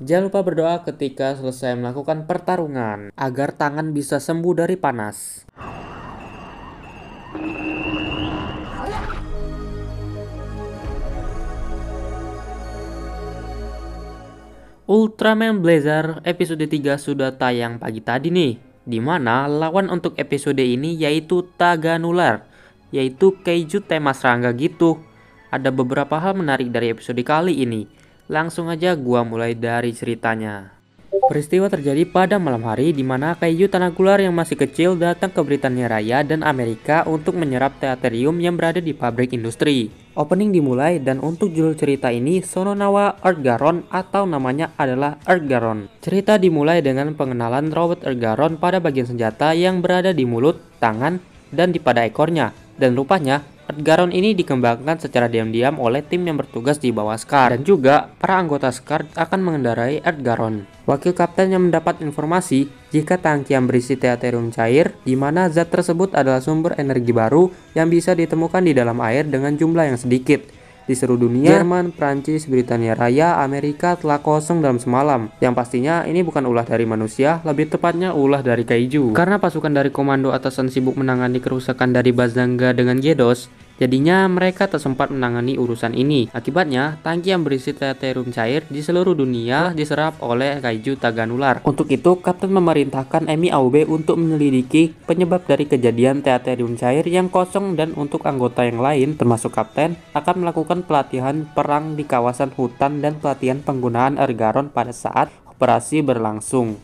Jangan lupa berdoa ketika selesai melakukan pertarungan agar tangan bisa sembuh dari panas. Ultraman Blazer episode 3 sudah tayang pagi tadi nih, di mana lawan untuk episode ini yaitu Taganular, yaitu kaiju tema serangga gitu. Ada beberapa hal menarik dari episode kali ini. Langsung aja gua mulai dari ceritanya. Peristiwa terjadi pada malam hari di mana kaiju Tanagular yang masih kecil datang ke Britania Raya dan Amerika untuk menyerap Teaterium yang berada di pabrik industri. Opening dimulai dan untuk judul cerita ini Sononawa Earthgaron atau namanya adalah Earthgaron. Cerita dimulai dengan pengenalan robot Earthgaron pada bagian senjata yang berada di mulut, tangan, dan di pada ekornya. Dan rupanya Earthgaron ini dikembangkan secara diam-diam oleh tim yang bertugas di bawah Scar, dan juga para anggota Scar akan mengendarai Earthgaron. Wakil kapten yang mendapat informasi jika tangki yang berisi Teaterium cair, di mana zat tersebut adalah sumber energi baru yang bisa ditemukan di dalam air dengan jumlah yang sedikit. Di seluruh dunia, Jerman, Prancis, Britania Raya, Amerika telah kosong dalam semalam. Yang pastinya ini bukan ulah dari manusia, lebih tepatnya ulah dari kaiju. Karena pasukan dari komando atasan sibuk menangani kerusakan dari Bazanga dengan Gedos, jadinya mereka tak sempat menangani urusan ini. Akibatnya, tangki yang berisi Teaterium cair di seluruh dunia telah diserap oleh kaiju Taganular. Untuk itu, Kapten memerintahkan Emi Aobe untuk menyelidiki penyebab dari kejadian Teaterium cair yang kosong, dan untuk anggota yang lain, termasuk Kapten, akan melakukan pelatihan perang di kawasan hutan dan pelatihan penggunaan Earthgaron pada saat operasi berlangsung.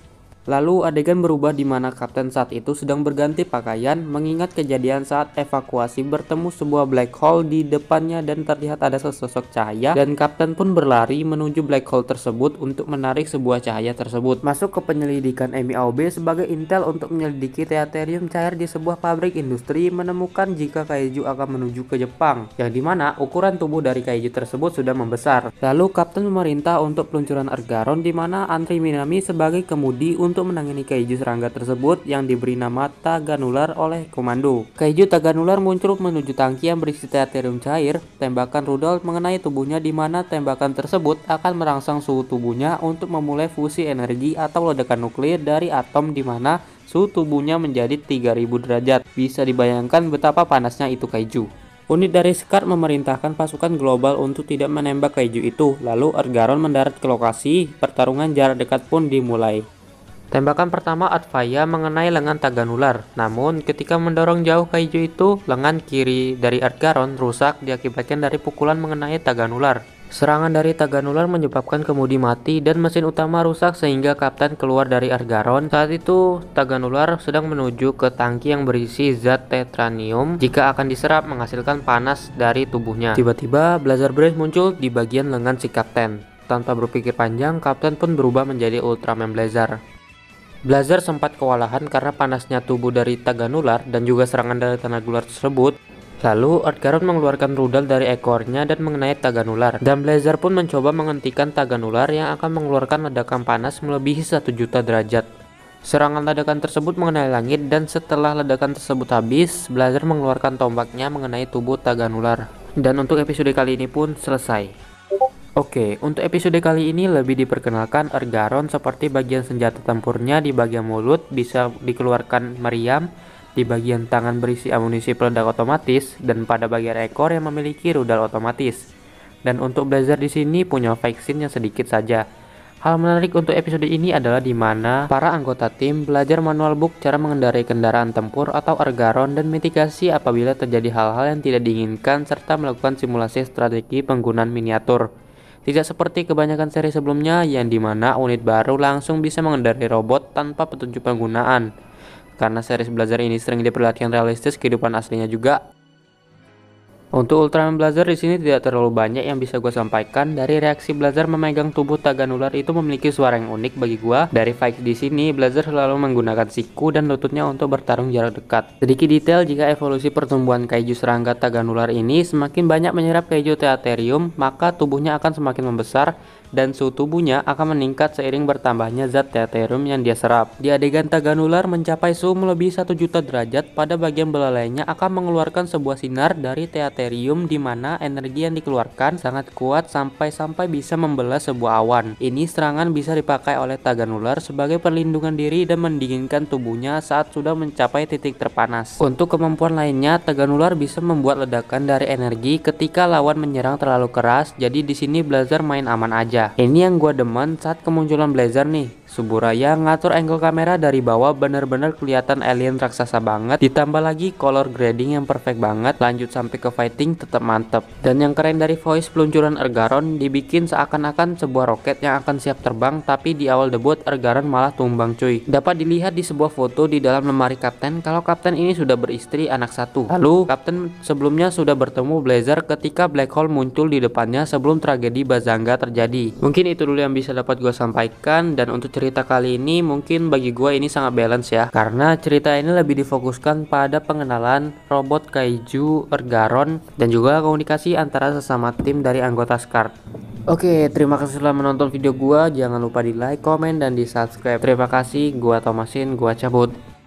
Lalu adegan berubah di mana Kapten saat itu sedang berganti pakaian mengingat kejadian saat evakuasi bertemu sebuah black hole di depannya dan terlihat ada sesosok cahaya, dan Kapten pun berlari menuju black hole tersebut untuk menarik sebuah cahaya tersebut. Masuk ke penyelidikan Emi Aobe sebagai intel untuk menyelidiki Teaterium cair di sebuah pabrik industri, menemukan jika kaiju akan menuju ke Jepang, yang dimana ukuran tubuh dari kaiju tersebut sudah membesar. Lalu Kapten memerintah untuk peluncuran Earthgaron, di mana Antri Minami sebagai kemudi untuk menangani kaiju serangga tersebut yang diberi nama Taganular oleh komando. Kaiju Taganular muncul menuju tangki yang berisi Teaterium cair. Tembakan rudal mengenai tubuhnya, di mana tembakan tersebut akan merangsang suhu tubuhnya untuk memulai fusi energi atau ledakan nuklir dari atom, di mana suhu tubuhnya menjadi 3000 derajat. Bisa dibayangkan betapa panasnya itu kaiju. Unit dari Scar memerintahkan pasukan global untuk tidak menembak kaiju itu. Lalu Earthgaron mendarat ke lokasi. Pertarungan jarak dekat pun dimulai. Tembakan pertama Advaya mengenai lengan Taganular, namun ketika mendorong jauh kaiju itu, lengan kiri dari Earthgaron rusak diakibatkan dari pukulan mengenai Taganular. Serangan dari Taganular menyebabkan kemudi mati dan mesin utama rusak sehingga Kapten keluar dari Earthgaron. Saat itu Taganular sedang menuju ke tangki yang berisi zat tetranium jika akan diserap menghasilkan panas dari tubuhnya. Tiba-tiba Blazer Breath muncul di bagian lengan si Kapten. Tanpa berpikir panjang, Kapten pun berubah menjadi Ultraman Blazer. Blazer sempat kewalahan karena panasnya tubuh dari Taganular dan juga serangan dari Tanagular tersebut. Lalu Earthgaron mengeluarkan rudal dari ekornya dan mengenai Taganular, dan Blazer pun mencoba menghentikan Taganular yang akan mengeluarkan ledakan panas melebihi 1 juta derajat. Serangan ledakan tersebut mengenai langit, dan setelah ledakan tersebut habis, Blazer mengeluarkan tombaknya mengenai tubuh Taganular. Dan untuk episode kali ini pun selesai. Oke, untuk episode kali ini lebih diperkenalkan Earthgaron seperti bagian senjata tempurnya di bagian mulut bisa dikeluarkan meriam, di bagian tangan berisi amunisi peledak otomatis, dan pada bagian ekor yang memiliki rudal otomatis. Dan untuk Blazer di sini punya vaksin yang sedikit saja. Hal menarik untuk episode ini adalah di mana para anggota tim belajar manual book cara mengendarai kendaraan tempur atau Earthgaron dan mitigasi apabila terjadi hal-hal yang tidak diinginkan, serta melakukan simulasi strategi penggunaan miniatur. Tidak seperti kebanyakan seri sebelumnya yang dimana unit baru langsung bisa mengendarai robot tanpa petunjuk penggunaan. Karena seri Blazer ini sering diperlihatkan realistis kehidupan aslinya juga. Untuk Ultraman Blazer di sini tidak terlalu banyak yang bisa gue sampaikan. Dari reaksi Blazer memegang tubuh Taganular itu memiliki suara yang unik bagi gue. Dari fight di sini, Blazer selalu menggunakan siku dan lututnya untuk bertarung jarak dekat. Sedikit detail jika evolusi pertumbuhan kaiju serangga Taganular ini semakin banyak menyerap kaiju Teaterium, maka tubuhnya akan semakin membesar dan suhu tubuhnya akan meningkat seiring bertambahnya zat deuterium yang dia serap. Di adegan Taganular mencapai suhu melebihi 1 juta derajat, pada bagian belalainya akan mengeluarkan sebuah sinar dari deuterium di mana energi yang dikeluarkan sangat kuat sampai bisa membelah sebuah awan. Ini serangan bisa dipakai oleh Taganular sebagai perlindungan diri dan mendinginkan tubuhnya saat sudah mencapai titik terpanas. Untuk kemampuan lainnya, Taganular bisa membuat ledakan dari energi ketika lawan menyerang terlalu keras, jadi di sini Blazer main aman aja. Ini yang gua demen saat kemunculan Blazer nih. Suburaya ngatur angle kamera dari bawah bener-bener kelihatan alien raksasa banget, ditambah lagi color grading yang perfect banget, lanjut sampai ke fighting tetap mantep. Dan yang keren dari voice peluncuran Ergaron dibikin seakan-akan sebuah roket yang akan siap terbang, tapi di awal debut Ergaron malah tumbang cuy. Dapat dilihat di sebuah foto di dalam lemari kapten kalau kapten ini sudah beristri anak satu. Lalu kapten sebelumnya sudah bertemu Blazer ketika black hole muncul di depannya sebelum tragedi Bazanga terjadi. Mungkin itu dulu yang bisa dapat gue sampaikan, dan untuk cerita kali ini mungkin bagi gue ini sangat balance ya, karena cerita ini lebih difokuskan pada pengenalan robot kaiju Ergaron dan juga komunikasi antara sesama tim dari anggota SCART. Oke, terima kasih telah menonton video gua. Jangan lupa di like, komen, dan di subscribe. Terima kasih, gua Thomasin, gua cabut.